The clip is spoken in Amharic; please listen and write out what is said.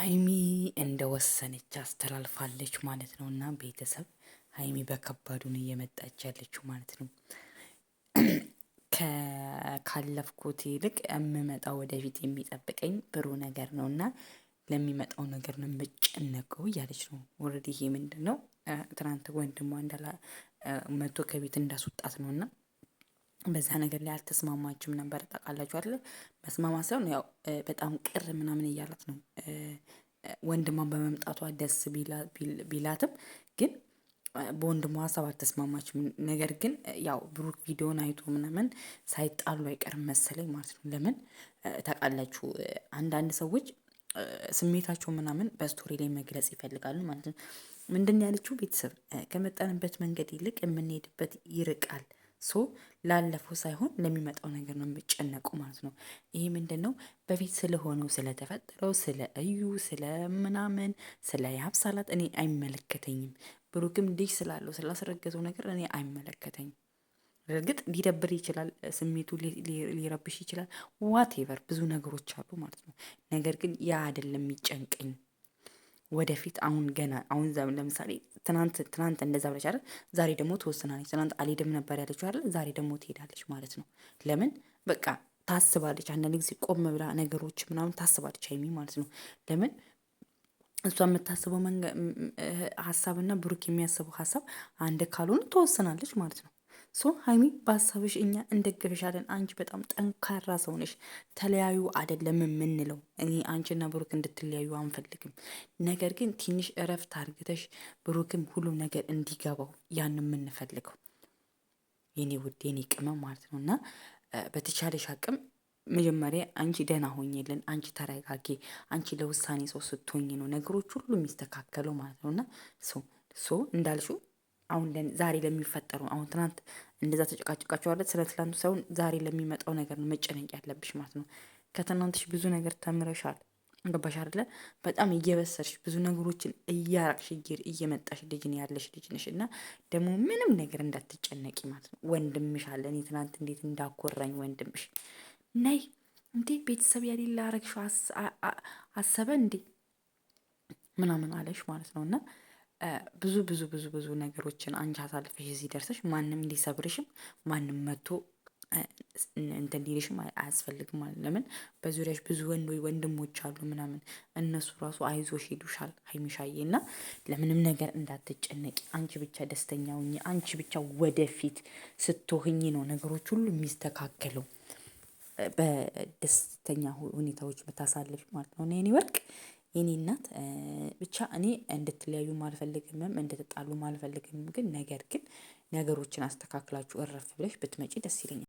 ሀይሚ እንደወሰነች አስተላልፋለች ማለት ነው። እና ቤተሰብ ሀይሚ በከባዱን እየመጣች ያለችው ማለት ነው። ካለፍኩት ይልቅ የምመጣው ወደፊት የሚጠብቀኝ ብሩህ ነገር ነው እና ለሚመጣው ነገር ነው የምጨነቀው እያለች ነው። ኦልሬዲ ይሄ ምንድነው? ትናንት ወንድሟ እንዳላ መቶ ከቤት እንዳስወጣት ነው። እና በዛ ነገር ላይ አልተስማማችም ነበር። ታውቃላችሁ አይደለ? መስማማት ሳይሆን ያው በጣም ቅር ምናምን እያላት ነው። ወንድሟን በመምጣቷ ደስ ቢላትም ግን በወንድሟ ሀሳብ አልተስማማችም። ነገር ግን ያው ብሩክ ቪዲዮን አይቶ ምናምን ሳይጣሉ አይቀርም መሰለኝ ማለት ነው። ለምን ታውቃላችሁ? አንዳንድ ሰዎች ስሜታቸው ምናምን በስቶሪ ላይ መግለጽ ይፈልጋሉ ማለት ነው። ምንድን ያለችው? ቤተሰብ ከመጣንበት መንገድ ይልቅ የምንሄድበት ይርቃል። ላለፈው ሳይሆን ለሚመጣው ነገር ነው የምጨነቁ ማለት ነው። ይሄ ምንድነው? በፊት ስለሆነው ስለተፈጠረው ስለ እዩ ስለ ምናምን ስለ ያብሳላት እኔ አይመለከተኝም። ብሩክም ልጅ ስላለው ስላስረገዘው ነገር እኔ አይመለከተኝም። እርግጥ ሊደብር ይችላል፣ ስሜቱ ሊረብሽ ይችላል። ዋቴቨር ብዙ ነገሮች አሉ ማለት ነው። ነገር ግን ያ አይደለም የሚጨንቀኝ። ወደፊት አሁን ገና አሁን ለምሳሌ ትናንት እንደዛ ብለሽ አይደል? ዛሬ ደግሞ ትወስናለች። ትናንት አልሄድም ነበር ያለችው አይደል? ዛሬ ደግሞ ትሄዳለች ማለት ነው። ለምን? በቃ ታስባለች። አንዳንድ ጊዜ ቆም ብላ ነገሮች ምናምን ታስባለች ሀይሚ ማለት ነው። ለምን? እሷ የምታስበው ሀሳብና ብሩክ የሚያስበው ሀሳብ አንድ ካልሆነ ትወስናለች ማለት ነው። ሀይሚ በሀሳብሽ እኛ እንደግፍሻለን። አንቺ በጣም ጠንካራ ሰው ነሽ። ተለያዩ አይደለም የምንለው እኔ አንቺና ብሩክ እንድትለያዩ አንፈልግም። ነገር ግን ትንሽ እረፍት አርግተሽ ብሩክም ሁሉም ነገር እንዲገባው ያን የምንፈልገው የኔ ውድ የኔ ቅመም ማለት ነው። እና በተቻለሽ አቅም መጀመሪያ አንቺ ደህና ሆኝልን፣ አንቺ ተረጋጊ። አንቺ ለውሳኔ ሰው ስትሆኝ ነው ነገሮች ሁሉ የሚስተካከለው ማለት ነው። እና እንዳልሽው አሁን ዛሬ ለሚፈጠረው አሁን ትናንት እንደዛ ተጨቃጭቃችኋለች። ስለ ትላንቱ ሳይሆን ዛሬ ለሚመጣው ነገር ነው መጨነቅ ያለብሽ ማለት ነው። ከትናንትሽ ብዙ ነገር ተምረሻል። ገባሽ አይደለ? በጣም እየበሰርሽ ብዙ ነገሮችን እያራቅሽ እየመጣሽ ልጅ ነው ያለሽ ልጅ ነሽ። እና ደግሞ ምንም ነገር እንዳትጨነቂ ማለት ነው። ወንድምሽ አለ። እኔ ትናንት እንዴት እንዳኮራኝ ወንድምሽ ነይ እንዴ ቤተሰብ የሌለ አረግሽው አሰበ እንዴ ምናምን አለሽ ማለት ነው። እና ብዙ ብዙ ብዙ ብዙ ነገሮችን አንቺ አሳልፈሽ እዚህ ደርሰሽ ማንም ሊሰብርሽም ማንም መጥቶ እንትን ሊልሽም አያስፈልግም ማለት ነው። ለምን? በዙሪያሽ ብዙ ወንድሞች አሉ ምናምን እነሱ ራሱ አይዞሽ ይሉሻል ሀይሚሻዬ። እና ለምንም ነገር እንዳትጨነቂ፣ አንቺ ብቻ ደስተኛ ሁኚ። አንቺ ብቻ ወደፊት ስትሆኚ ነው ነገሮች ሁሉ የሚስተካከለው። በደስተኛ ሁኔታዎች ብታሳልፊ ማለት ነው። የኔ ወርቅ የኔ እናት ብቻ እኔ እንድትለያዩ አልፈልግም፣ እንድትጣሉ አልፈልግም። ግን ነገር ግን ነገሮችን አስተካክላችሁ እረፍ ብለሽ ብትመጪ ደስ ይለኛል።